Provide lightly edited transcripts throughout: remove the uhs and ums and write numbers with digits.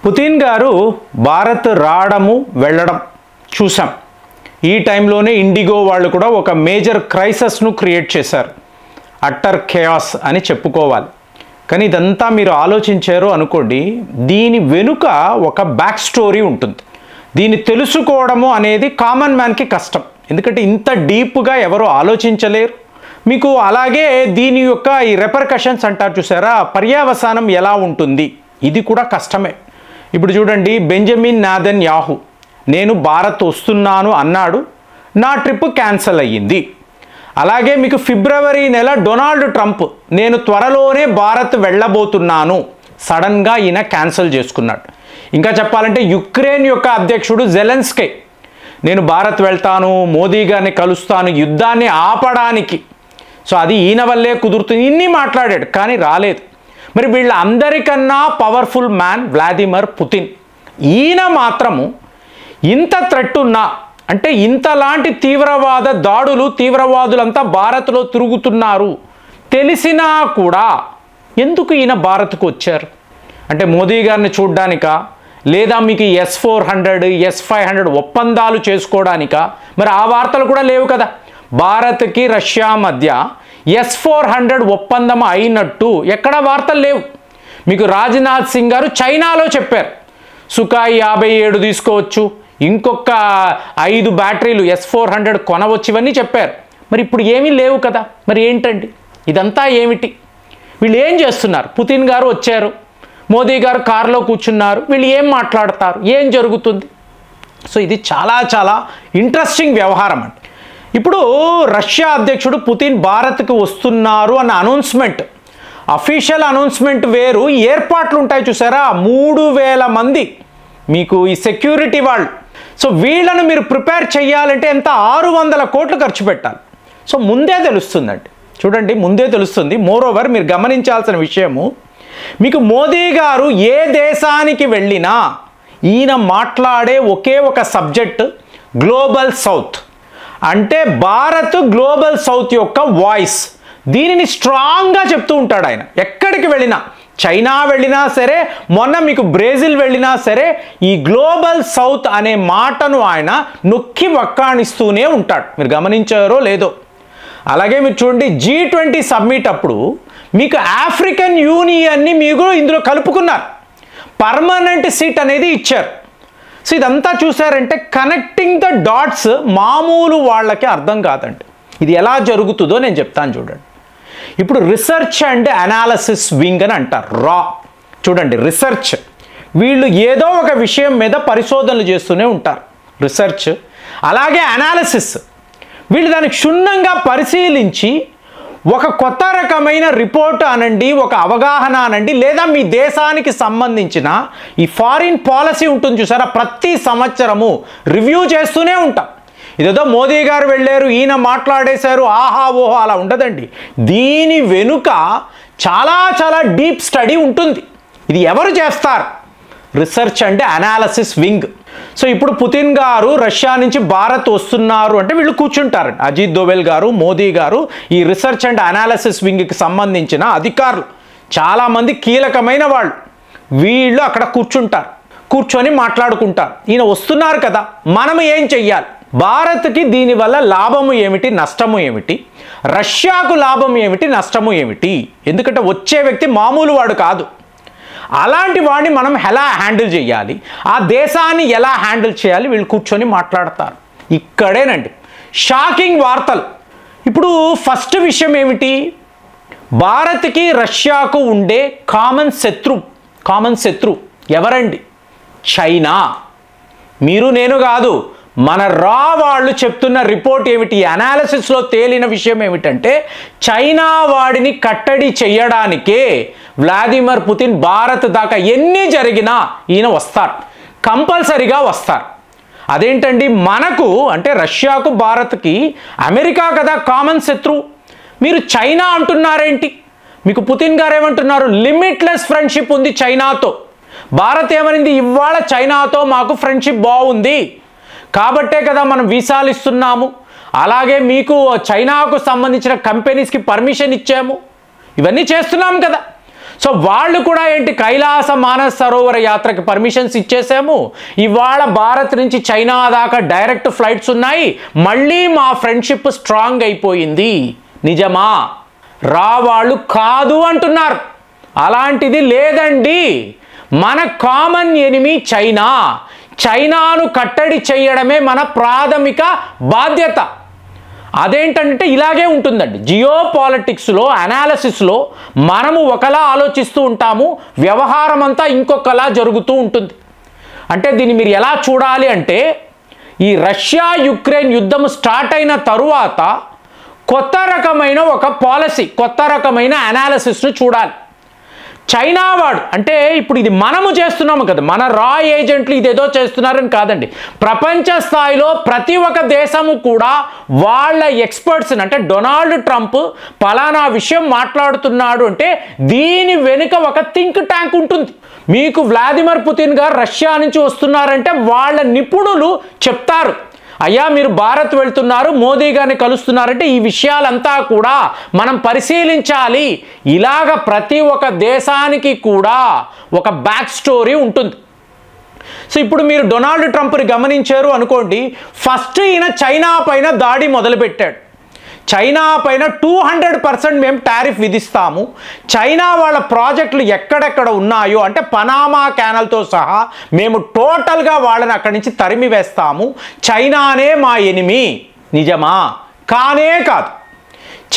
Putin గారు భారత్ రావడము వెళ్ళడం చూసాం. ఈ టైంలోనే ఇండిగో వాళ్ళు కూడా ఒక మేజర్ క్రైసిస్ను క్రియేట్ చేశారు. అట్టర్ ఖేయాస్ అని చెప్పుకోవాలి. కానీ ఇదంతా మీరు ఆలోచించారు అనుకోండి, దీని వెనుక ఒక బ్యాక్ స్టోరీ ఉంటుంది. దీన్ని తెలుసుకోవడము అనేది కామన్ మ్యాన్కి కష్టం, ఎందుకంటే ఇంత డీప్గా ఎవరు ఆలోచించలేరు. మీకు అలాగే దీని యొక్క ఈ రెపర్కషన్స్ అంటారు చూసారా, పర్యవసానం ఎలా ఉంటుంది, ఇది కూడా కష్టమే. ఇప్పుడు చూడండి, బెంజమిన్ నెతన్యాహు నేను భారత్ వస్తున్నాను అన్నాడు, నా ట్రిప్ క్యాన్సిల్ అయ్యింది. అలాగే మీకు ఫిబ్రవరి నెల డొనాల్డ్ ట్రంప్ నేను త్వరలోనే భారత్ వెళ్ళబోతున్నాను, సడన్గా ఈయన క్యాన్సిల్ చేసుకున్నాడు. ఇంకా చెప్పాలంటే యుక్రెయిన్ యొక్క అధ్యక్షుడు జెలెన్స్కీ నేను భారత్ వెళ్తాను, మోదీ గారిని కలుస్తాను యుద్ధాన్ని ఆపడానికి, సో అది ఈయన వల్లే కుదురుతుంది, ఇన్ని మాట్లాడాడు కానీ రాలేదు. మరి వీళ్ళందరికన్నా పవర్ఫుల్ మ్యాన్ వ్లాదిమిర్ పుతిన్. ఈయన మాత్రము ఇంత థ్రెట్ ఉన్నా, అంటే ఇంతలాంటి తీవ్రవాద దాడులు, తీవ్రవాదులంతా భారత్లో తిరుగుతున్నారు తెలిసినా కూడా ఎందుకు ఈయన భారత్కు వచ్చారు? అంటే మోదీ గారిని చూడ్డానికా, లేదా మీకు S-400 S-500 ఒప్పందాలు చేసుకోవడానికా? మరి ఆ వార్తలు కూడా లేవు కదా. భారత్కి రష్యా మధ్య S-400 ఒప్పందం అయినట్టు ఎక్కడ వార్తలు లేవు. మీకు రాజ్నాథ్ సింగ్ గారు చైనాలో చెప్పారు, సుఖాయి 57 తీసుకోవచ్చు, ఇంకొక 5 బ్యాటరీలు S-400 కొనవచ్చు, ఇవన్నీ చెప్పారు. మరి ఇప్పుడు ఏమీ లేవు కదా. మరి ఏంటండి ఇదంతా ఏమిటి? వీళ్ళు ఏం చేస్తున్నారు? పుతిన్ గారు వచ్చారు, మోదీ గారు కారులో కూర్చున్నారు, వీళ్ళు ఏం మాట్లాడతారు, ఏం జరుగుతుంది? సో ఇది చాలా చాలా ఇంట్రెస్టింగ్ వ్యవహారం అండి. ఇప్పుడు రష్యా అధ్యక్షుడు పుతిన్ భారత్కు వస్తున్నారు అన్న అనౌన్స్మెంట్, అఫీషియల్ అనౌన్స్మెంట్ వేరు, ఏర్పాట్లు ఉంటాయి చూసారా, 3000 మంది మీకు ఈ సెక్యూరిటీ వాళ్ళు. సో వీళ్ళను మీరు ప్రిపేర్ చేయాలంటే ఎంత? 600 కోట్లు ఖర్చు పెట్టాలి. సో ముందే తెలుస్తుందండి, చూడండి ముందే తెలుస్తుంది. మోరోవర్ మీరు గమనించాల్సిన విషయము, మీకు మోదీ గారు ఏ దేశానికి వెళ్ళినా ఈయన మాట్లాడే ఒకే ఒక సబ్జెక్ట్ గ్లోబల్ సౌత్, అంటే భారత్ గ్లోబల్ సౌత్ యొక్క వాయిస్. దీనిని స్ట్రాంగ్గా చెప్తూ ఉంటాడు ఆయన. ఎక్కడికి వెళ్ళినా, చైనా వెళ్ళినా సరే, మొన్న మీకు బ్రెజిల్ వెళ్ళినా సరే, ఈ గ్లోబల్ సౌత్ అనే మాటను ఆయన నొక్కి వక్కాణిస్తూనే ఉంటాడు. మీరు గమనించారో లేదో. అలాగే మీరు చూడండి, G20 సమ్మిట్ అప్పుడు మీకు ఆఫ్రికన్ యూనియన్ని మీకు ఇందులో కలుపుకున్నారు, పర్మనెంట్ సీట్ అనేది ఇచ్చారు. సో ఇదంతా చూసారంటే కనెక్టింగ్ ద డాట్స్ మామూలు వాళ్ళకి అర్థం కాదండి. ఇది ఎలా జరుగుతుందో నేను చెప్తాను చూడండి. ఇప్పుడు రీసెర్చ్ అండ్ అనాలిసిస్ వింగ్ అని అంటారు, రా. చూడండి, రీసెర్చ్, వీళ్ళు ఏదో ఒక విషయం మీద పరిశోధనలు చేస్తూనే ఉంటారు, రీసెర్చ్. అలాగే అనాలిసిస్, వీళ్ళు దాన్ని క్షుణ్ణంగా పరిశీలించి ఒక కొత్త రకమైన రిపోర్ట్ అనండి, ఒక అవగాహన అనండి, లేదా మీ దేశానికి సంబంధించిన ఈ ఫారిన్ పాలసీ ఉంటుంది చూసారా, ప్రతి సంవత్సరము రివ్యూ చేస్తూనే ఉంటాం. ఇదేదో మోదీ గారు వెళ్ళారు, ఈయన మాట్లాడేశారు, ఆహా ఓహో అలా ఉండదండి. దీని వెనుక చాలా చాలా డీప్ స్టడీ ఉంటుంది. ఇది ఎవరు చేస్తారు? రీసెర్చ్ అంటే అనాలిసిస్ వింగ్. సో ఇప్పుడు పుతిన్ గారు రష్యా నుంచి భారత్ వస్తున్నారు అంటే వీళ్ళు కూర్చుంటారు. అజిత్ దోవెల్ గారు, మోదీ గారు, ఈ రీసెర్చ్ అండ్ అనాలిసిస్ వింగ్కి సంబంధించిన అధికారులు చాలామంది కీలకమైన వాళ్ళు, వీళ్ళు అక్కడ కూర్చుంటారు, కూర్చొని మాట్లాడుకుంటారు. ఈయన వస్తున్నారు కదా, మనం ఏం చెయ్యాలి, భారత్కి దీనివల్ల లాభము ఏమిటి, నష్టము ఏమిటి, రష్యాకు లాభం ఏమిటి, నష్టము ఏమిటి? ఎందుకంటే వచ్చే వ్యక్తి మామూలు వాడు కాదు. అలాంటి వాడిని మనం ఎలా హ్యాండిల్ చేయాలి, ఆ దేశాన్ని ఎలా హ్యాండిల్ చేయాలి, వీళ్ళు కూర్చొని మాట్లాడతారు. ఇక్కడేనండి షాకింగ్ వార్తలు. ఇప్పుడు ఫస్ట్ విషయం ఏమిటి, భారత్కి రష్యాకు ఉండే కామన్ శత్రు ఎవరండి? చైనా. మీరు నేను కాదు, మన రా వాళ్ళు చెప్తున్న రిపోర్ట్ ఏమిటి, అనాలిసిస్లో తేలిన విషయం ఏమిటంటే, చైనా వాడిని కట్టడి చేయడానికే వ్లాదిమిర్ పుతిన్ భారత్ దాకా ఎన్ని జరిగినా ఈయన వస్తారు, కంపల్సరీగా వస్తారు. అదేంటండి, మనకు అంటే రష్యాకు భారత్కి అమెరికా కదా కామన్ శత్రువు, మీరు చైనా అంటున్నారేంటి? మీకు పుతిన్ గారు ఏమంటున్నారు, లిమిట్లెస్ ఫ్రెండ్షిప్ ఉంది చైనాతో. భారత్ ఏమనింది, ఇవాళ చైనాతో మాకు ఫ్రెండ్షిప్ బాగుంది కాబట్టే కదా మనం వీసాలు ఇస్తున్నాము, అలాగే మీకు చైనాకు సంబంధించిన కంపెనీస్కి పర్మిషన్ ఇచ్చాము, ఇవన్నీ చేస్తున్నాం కదా. సో వాళ్ళు కూడా ఏంటి, కైలాస మానస సరోవర యాత్రకి పర్మిషన్స్ ఇచ్చేసాము, ఇవాళ భారత్ నుంచి చైనా దాకా డైరెక్ట్ ఫ్లైట్స్ ఉన్నాయి, మళ్ళీ మా ఫ్రెండ్షిప్ స్ట్రాంగ్ అయిపోయింది. నిజమా? వాళ్ళు కాదు అంటున్నారు. అలాంటిది లేదండి. మన కామన్ ఎనిమీ చైనా. చైనాను కట్టడి చేయడమే మన ప్రాథమిక బాధ్యత. అదేంటంటే ఇలాగే ఉంటుందండి. జియో పాలిటిక్స్లో, అనాలిసిస్లో మనము ఒకలా ఆలోచిస్తూ ఉంటాము, వ్యవహారం అంతా ఇంకొకలా జరుగుతూ ఉంటుంది. అంటే దీన్ని మీరు ఎలా చూడాలి అంటే, ఈ రష్యా యుక్రెయిన్ యుద్ధం స్టార్ట్ అయిన తరువాత కొత్త రకమైన ఒక పాలసీ, కొత్త రకమైన అనాలిసిస్ను చూడాలి. చైనా వాడు అంటే ఇప్పుడు ఇది మనము చేస్తున్నాము కదా, మన రా ఏజెంట్లు ఇదేదో చేస్తున్నారని కాదండి. ప్రపంచ స్థాయిలో ప్రతి ఒక్క దేశము కూడా వాళ్ళ ఎక్స్పర్ట్స్ని, అంటే డొనాల్డ్ ట్రంప్ పలానా విషయం మాట్లాడుతున్నాడు అంటే దీని వెనుక ఒక థింక్ ట్యాంక్ ఉంటుంది. మీకు వ్లాదిమిర్ పుతిన్ గారు రష్యా నుంచి వస్తున్నారంటే వాళ్ళ నిపుణులు చెప్తారు, అయ్యా మీరు భారత్ వెళ్తున్నారు, మోదీ గారిని కలుస్తున్నారంటే ఈ విషయాలంతా కూడా మనం పరిశీలించాలి. ఇలాగ ప్రతి ఒక్క దేశానికి కూడా ఒక బ్యాక్ స్టోరీ ఉంటుంది. సో ఇప్పుడు మీరు డొనాల్డ్ ట్రంప్ని గమనించారు అనుకోండి, ఫస్ట్ ఈయన చైనా పైన దాడి మొదలుపెట్టాడు. చైనా పైన 200% మేము టారిఫ్ విధిస్తాము, చైనా వాళ్ళ ప్రాజెక్టులు ఎక్కడెక్కడ ఉన్నాయో అంటే పనామా కెనాల్తో సహా మేము టోటల్గా వాళ్ళని అక్కడి నుంచి తరిమి వేస్తాము, చైనానే మా ఎనిమి. నిజమా? కానే కాదు.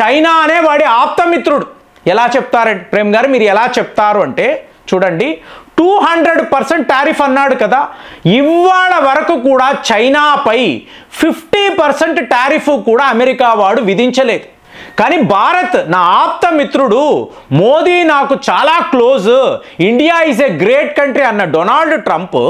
చైనా అనే వాడి ఆప్తమిత్రుడు. ఎలా చెప్తారంటే ప్రేమ్ గారు మీరు ఎలా చెప్తారు అంటే చూడండి, 200% టారిఫ్ అన్నాడు కదా, ఇవాళ వరకు కూడా చైనాపై 50% టారిఫ్ కూడా అమెరికా వాడు విధించలేదు. కానీ భారత్ నా ఆప్త మిత్రుడు, మోదీ నాకు చాలా close, India is a great country అన్న డొనాల్డ్ ట్రంప్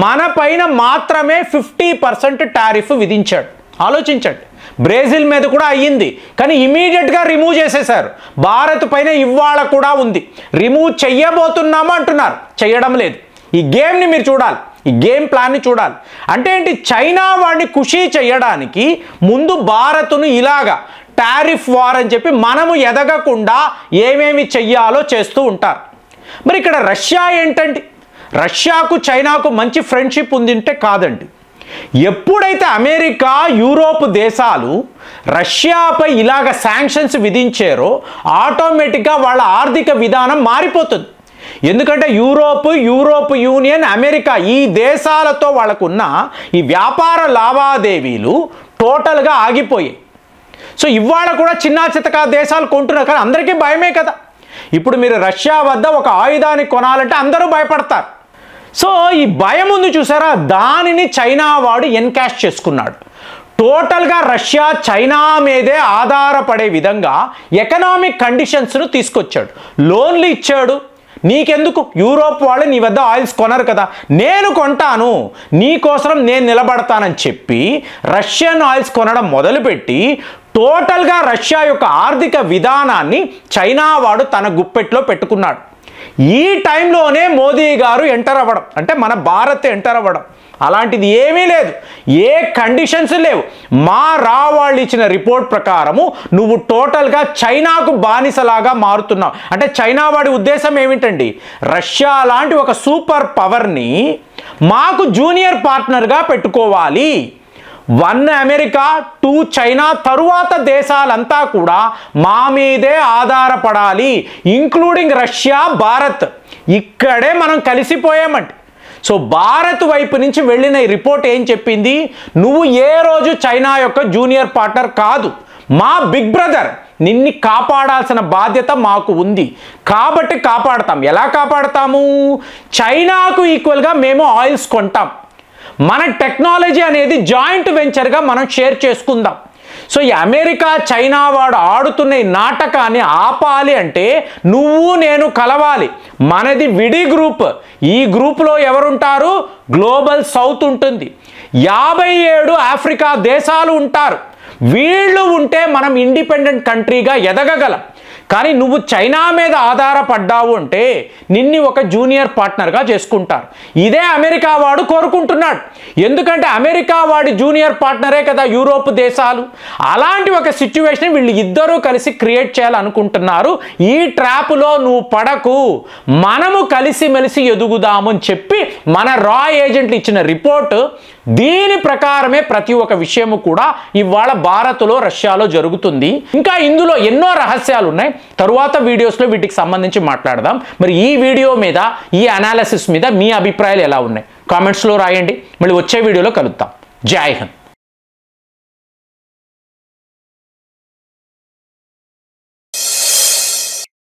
మన పైన మాత్రమే 50% టారిఫ్ విధించాడు. ఆలోచించండి. బ్రెజిల్ మీద కూడా అయ్యింది, కానీ ఇమీడియట్గా రిమూవ్ చేసేశారు. భారత్ పైన ఇవాళ కూడా ఉంది, రిమూవ్ చెయ్యబోతున్నాము అంటున్నారు, చెయ్యడం లేదు. ఈ గేమ్ని మీరు చూడాలి, ఈ గేమ్ ప్లాన్ని చూడాలి. అంటే ఏంటి, చైనా వాడిని ఖుషీ చేయడానికి ముందు భారత్ను ఇలాగా టారిఫ్ వార్ అని చెప్పి మనము ఎదగకుండా ఏమేమి చెయ్యాలో చేస్తూ ఉంటారు. మరి ఇక్కడ రష్యా ఏంటండి, రష్యాకు చైనాకు మంచి ఫ్రెండ్షిప్ ఉందంటే కాదండి. ఎప్పుడైతే అమెరికా, యూరోప్ దేశాలు రష్యాపై ఇలాగ శాంక్షన్స్ విధించారో ఆటోమేటిక్గా వాళ్ళ ఆర్థిక విధానం మారిపోతుంది. ఎందుకంటే యూరోప్ యూనియన్, అమెరికా ఈ దేశాలతో వాళ్ళకున్న ఈ వ్యాపార లావాదేవీలు టోటల్గా ఆగిపోయాయి. సో ఇవాళ కూడా చిన్నా చితకా దేశాలు కొంటున్నారు, కానీ అందరికీ భయమే కదా. ఇప్పుడు మీరు రష్యా వద్ద ఒక ఆయుధాన్ని కొనాలంటే అందరూ భయపడతారు. సో ఈ భయం ఉంది చూసారా, దానిని చైనా వాడు ఎన్కాష్ చేసుకున్నాడు. టోటల్గా రష్యా చైనా మీదే ఆధారపడే విధంగా ఎకనామిక్ కండిషన్స్ను తీసుకొచ్చాడు, లోన్లు ఇచ్చాడు. నీకెందుకు, యూరోప్ వాళ్ళు నీ వద్ద ఆయిల్స్ కొనరు కదా, నేను కొంటాను, నీకోసం నేను నిలబడతానని చెప్పి రష్యన్ ఆయిల్స్ కొనడం మొదలుపెట్టి టోటల్గా రష్యా యొక్క ఆర్థిక విధానాన్ని చైనా వాడు తన గుప్పెట్లో పెట్టుకున్నాడు. ఈ టైంలోనే మోదీ గారు ఎంటర్ అవ్వడం, అంటే మన భారత్ ఎంటర్ అవ్వడం, అలాంటిది ఏమీ లేదు, ఏ కండిషన్స్ లేవు. వాళ్ళు ఇచ్చిన రిపోర్ట్ ప్రకారము నువ్వు టోటల్గా చైనాకు బానిసలాగా మారుతున్నావు. అంటే చైనా వాడి ఉద్దేశం ఏమిటండి, రష్యా లాంటి ఒక సూపర్ పవర్ని మాకు జూనియర్ పార్ట్నర్గా పెట్టుకోవాలి. 1 అమెరికా, 2 చైనా, తరువాత దేశాలంతా కూడా మా మీదే ఆధారపడాలి, ఇంక్లూడింగ్ రష్యా, భారత్. ఇక్కడే మనం కలిసిపోయామంటే. సో భారత్ వైపు నుంచి వెళ్ళిన ఈ రిపోర్ట్ ఏం చెప్పింది, నువ్వు ఏ రోజు చైనా యొక్క జూనియర్ పార్ట్నర్ కాదు, మా బిగ్ బ్రదర్, నిన్ని కాపాడాల్సిన బాధ్యత మాకు ఉంది కాబట్టి కాపాడతాం. ఎలా కాపాడతాము, చైనాకు ఈక్వల్గా మేము ఆయిల్స్ కొంటాం, మన టెక్నాలజీ అనేది జాయింట్ వెంచర్గా మనం షేర్ చేసుకుందాం. సో ఈ అమెరికా చైనా వాడు ఆడుతున్న ఈ నాటకాన్ని ఆపాలి అంటే నువ్వు నేను కలవాలి. మనది విడి గ్రూప్, ఈ గ్రూప్లో ఎవరుంటారు, గ్లోబల్ సౌత్ ఉంటుంది, 57 ఆఫ్రికా దేశాలు ఉంటారు. వీళ్ళు ఉంటే మనం ఇండిపెండెంట్ కంట్రీగా ఎదగగలం. కానీ నువ్వు చైనా మీద ఆధారపడ్డావు అంటే నిన్ను ఒక జూనియర్ పార్ట్నర్గా చేసుకుంటారు. ఇదే అమెరికా వాడు కోరుకుంటున్నాడు. ఎందుకంటే అమెరికా వాడి జూనియర్ పార్ట్నరే కదా యూరోప్ దేశాలు. అలాంటి ఒక సిచ్యువేషన్ వీళ్ళు ఇద్దరూ కలిసి క్రియేట్ చేయాలనుకుంటున్నారు. ఈ ట్రాప్లో నువ్వు పడకు, మనము కలిసిమెలిసి ఎదుగుదాము అని చెప్పి మన రా ఏజెంట్లు ఇచ్చిన రిపోర్ట్, దీని ప్రకారమే ప్రతి ఒక్క విషయము కూడా ఇవాళ భారత్లో రష్యాలో జరుగుతుంది. ఇంకా ఇందులో ఎన్నో రహస్యాలు ఉన్నాయి. తరువాత వీడియోస్లో వీటికి సంబంధించి మాట్లాడదాం. మరి ఈ వీడియో మీద, ఈ అనాలిసిస్ మీద మీ అభిప్రాయాలు ఎలా ఉన్నాయి కామెంట్స్లో రాయండి. మళ్ళీ వచ్చే వీడియోలో కలుద్దాం. జై హింద్.